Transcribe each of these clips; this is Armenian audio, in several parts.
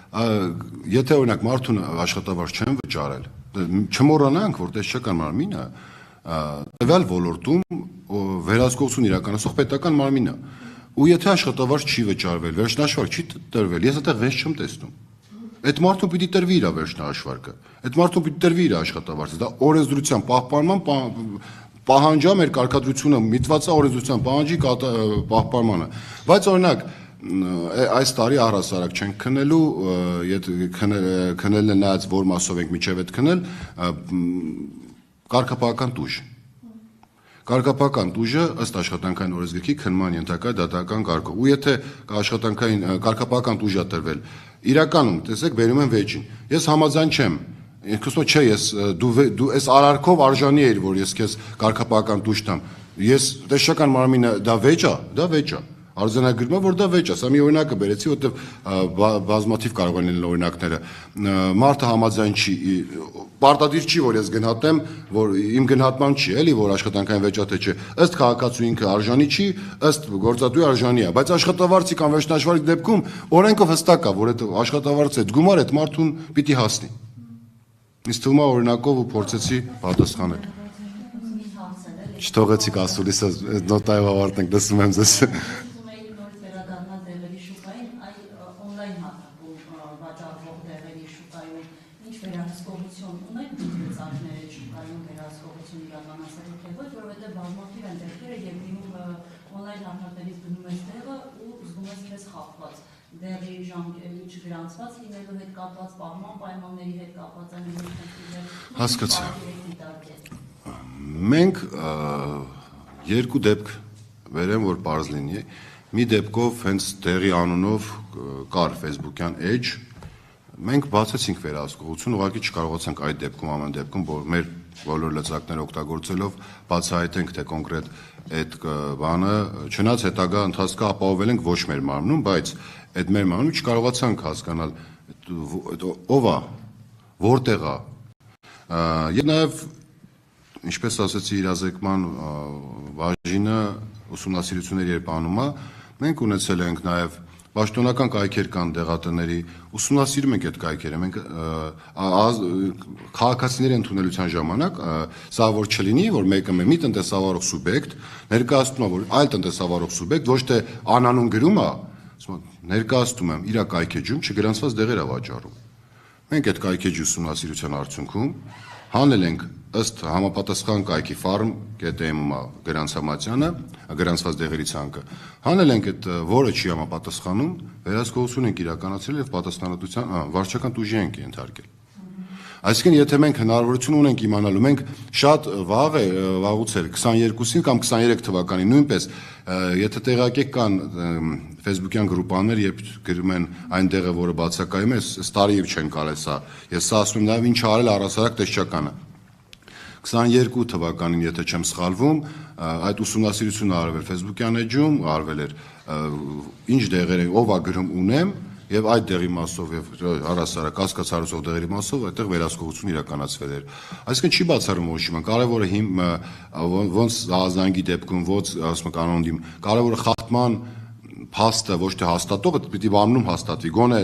Եթե օրինակ մարդուն աշխատավարձ չեն վճարել, չմոռանանք, որ տեսչական մարմինը տվյալ ոլորտում վերահսկողություն իրականացող պետական մարմինը, ու եթե աշխատավարձ չի վճարվել, վերջնահաշվարկ չի տրվել, ես այդտեղ վեճ չեմ տեսնում։ Այդ մարդուն պիտի տրվի իր վերջնահաշվարկը, այդ մարդուն պիտի տրվի իր աշխատավարձը, դա օրենսդրության պահպանման պահանջա մեր կարգադրությունը միտված է օրենսդրության պահանջի պահպանմանը, բայց օրինակ այս տարի առհասարակ չենք քնելու, քնելն է նայած որ մասով ենք միջև այդ քնել, կարգապահական տուժ։ Կարգապահական տուժը ըստ աշխատանքային օրենսգրքի քննման ենթակա դատական կարգով։ Ու եթե աշխատանքային կարգապահական տուժ է տրվել, իրականում տեսեք բերում են վեճին։ Ես համաձայն չեմ։ Ինքնուսո չէ, դու այս արարքով արժանի էր, որ ես քեզ կարգապահական տուժ տամ։ Ես տեսչական մարմինը դա վեճ է։ Արձանագրում եմ, որ դա վեճ է։ Սա մի օրինակը բերեցի, որտեղ բազմաթիվ կարող են լինել օրինակները։ Մարդը համաձայն չի, պարտադիր չի, որ ես գնահատեմ, որ իմ գնահատման չի, էլի, որ աշխատանքային վեճ է թե չէ։ Ըստ քաղաքացու ինքը արժանի չի, ըստ գործատուի արժանի է, բայց աշխատավարձի կամ վերջնահաշվարկի դեպքում օրենքով հստակ է, որ այդ աշխատավարձը այդ գումարը այդ մարդուն պիտի հասնի։ Ինձ թվում է օրինակով ու փորձեցի պատասխանել։ Չթողեցիք ասուլիսը նոտայով ավարտենք, լսում եմ ձեզ։ Դեռի ժամկետի չգրանցված լինելու հետ կապված, պահման պայմանների հետ կապված այն հասկացա։ Մենք երկու դեպք վերեմ, որ պարզ լինի։ Մի դեպքով հենց դեղի անունով կար Facebook-յան էջ, մենք բացեցինք վերահսկողություն, ուղղակի չկարողացանք այդ դեպքում ամեն դեպքում, որ մեր բոլոր լծակները օգտագործելով բացահայտենք, թե կոնկրետ այդ բանը, չնայած հետագա ընթացքը ապահովել ենք ոչ մեր մարմնում, բայց այդ մեր մարմնում չկարողացանք հասկանալ ով է, որտեղ է։ Եվ նաև, ինչպես ասեցի, իրազեկման բաժինը ուսումնասիրությունների երբ անում է, մենք ունեցել ենք նաև պաշտոնական կայքեր կան դեղատների, ուսումնասիրում ենք այդ կայքերը, մենք քաղաքացիների ընդունելության ժամանակ, սա որ չլինի, որ մեկը մի տնտեսավարող սուբյեկտ, ներկայացնում է, որ այլ տնտեսավարող սուբյեկտ, ոչ թե անանուն գրում է, ներկայացնում եմ իր կայքեջում չգրանցված դեղեր է վաճառում։ Մենք այդ կայքեջի ուսումնասիրության արդյունքում հանել ենք ըստ համապատասխան կայքի farm.am-ում գրանցամատյանը, գրանցված դեղերի ցանկը, հանել ենք այդ որը չի համապատասխանում, վերահսկողություն ենք իրականացրել եւ պատասխանատվության վարչական տուժի ենք ենթարկել։ Այսինքն, եթե մենք հնարավորություն ունենք իմանալու, մենք շատ վաղուց էր 22-ին կամ 23 թվականին նույնպես, եթե տեղյակ կան Facebook-յան գրուպաներ, երբ գրում են այն դեղը, որը բացակայում է, այս տարի չեն կարել սա։ Ես սա ասում եմ նաև ինչ արել առհասարակ տեսչականը։ 22 թվականին, եթե չեմ սխալվում, այդ ուսումնասիրությունը արվել Facebook-յան էջում, արվել էր ինչ դեղեր են, ով է գրում ունեմ, եւ այդ դեղի մասով եւ առհասարակ կասկած հարուցող դեղերի մասով այդտեղ վերահսկողություն իրականացվել էր։ Այսինքն չի բացառում ոչ մի, կարևորը ոնց ազանգի դեպքում, ոնց ասում ենք անոնիմ, կարևորը խախտման փաստը ոչ թե հաստատողը պիտի բանում հաստատվի, գոնե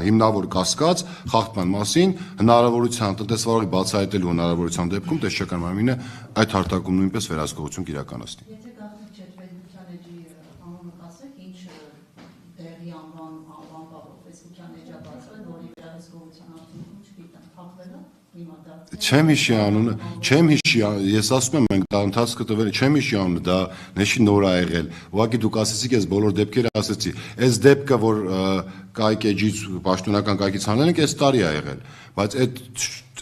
հիմնավոր կասկած խախտման մասին հնարավորության տնտեսվարողի բացահայտելու հնարավորության դեպքում տեսչական մարմինը այդ հարտակում նույնպես վերահսկողություն կիրականացնի։ Եթե գաղտնիք չէ Facebook-յան էջի անունը կասեք, ինչ դեղի անվան Facebook-յան էջա բացվել, որի վերահսկողության արդյունքում չգիտեմ, փակվել է հիմա դա։ Չեմ հիշի անունը, չեմ հիշի, ես ասում եմ մենք դա ընթացքը տվել, չեմ հիշի անունը, դա նեշի նոր ա եղել։ Ուղղակի դուք ասեցիք, ես բոլոր դեպքերը ասեցի։ Այս դեպքը, որ կայքեջից պաշտոնական կայքից հանել ենք, այս տարի ա եղել, բայց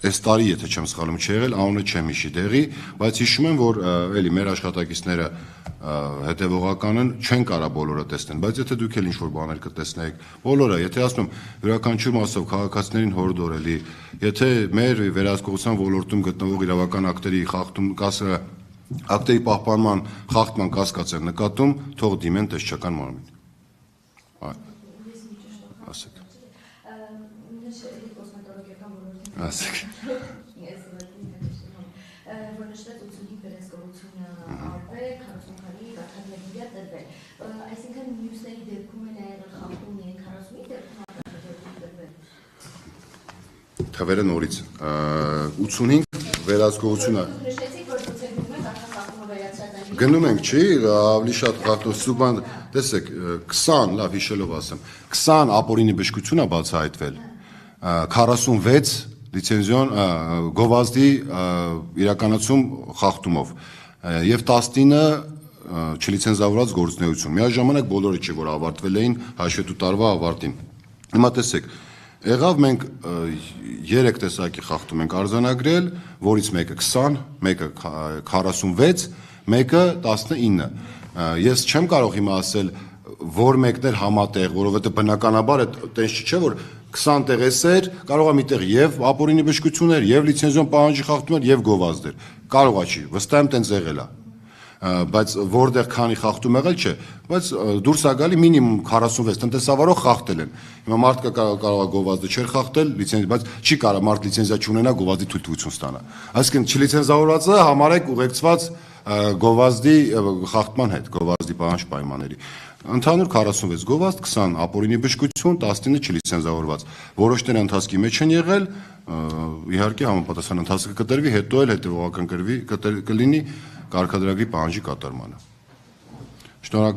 այս տարի, եթե չեմ սխալվում, չի եղել, անունը չեմ հիշի դեղի, բայց հիշում եմ, որ էլի մեր աշխատակիցները հետևողական են, չեն կարա բոլորը տեսնեն, բայց եթե դուք էլ ինչ-որ բաներ կտեսնեիք, բոլորը, եթե ասում եմ, յուրաքանչյուր մասով քաղաքացիներին հորդորելի, եթե մեր վերահսկողության ոլորտում գտնվող իրավական ակտերի խախտում ակտերի պահպանման խախտման կասկած են նկատում, թող դիմեն տեսչական մարմին։ Ասեք։ Ասեք։ Որ նշվեց 85 վերահսկողություն արվել, 40 քանի ակադեմիա տրվել։ Այսինքն մյուսների դեպքում էլ ա եղել խախտում միայն 45 դեպքում ակադեմիա տրվել։ թվերը նորից 85 վերահսկողությունը Նշեցիք, որ ցույց գնում եք արդեն խախտումը վերացած այն։ գնում ենք, չի, ավելի շատ խախտող սուբան, տեսեք, 20, լավ հիշելով ասեմ, 20 ապօրինի բժշկություն է բացահայտվել, 46 լիցենզիոն գովազդի իրականացում խախտումով եւ 19 չլիցենզավորված գործունեություն։ Միաժամանակ բոլորը չի որ ավարտվել էին հաշվետու տարվա ավարտին։ Հիմա տեսեք, եղավ մենք 3 տեսակի խախտում ենք արձանագրել, որից մեկը 20, մեկը 46, մեկը 19։ Ես չեմ կարող հիմա ասել, որ մեկն էր համատեղ, որովհետեւ բնականաբար այդ տենց չէ, որ 20 տեղես էր, կարող է միտեղ եւ ապօրինի բժշկություն էր, եւ լիցենզիոն պահանջի խախտում էր, եւ գովազդ էր։ Կարող է չի, վստահ եմ տենց եղել է։ Բայց որտեղ քանի խախտում եղել չէ, բայց դուրս է գալի մինիմում 46 տնտեսավարող խախտել են։ Հիմա մարդը կարող է գովազդը չէր խախտել, լիցենզիա, բայց չի կարող մարդ լիցենզիա չունենա գովազդի թույլտվություն ստանա։ Այսինքն չլիցենզավորվածը համարեք ուղեկցված գովազդի խախտման հետ, գովազդի պահանջ պայմանների։ Ընդհանուր 46 գովազդ, 20 ապօրինի բժշկություն, 19 չլիցենզավորված։ Որոշները ընթացքի մեջ են եղել, իհարկե համապատասխան ընթացքը կտրվի, հետո էլ հետևողական կլինի կարգադրագրի պահանջի կատարմանը։ Շնորհակալ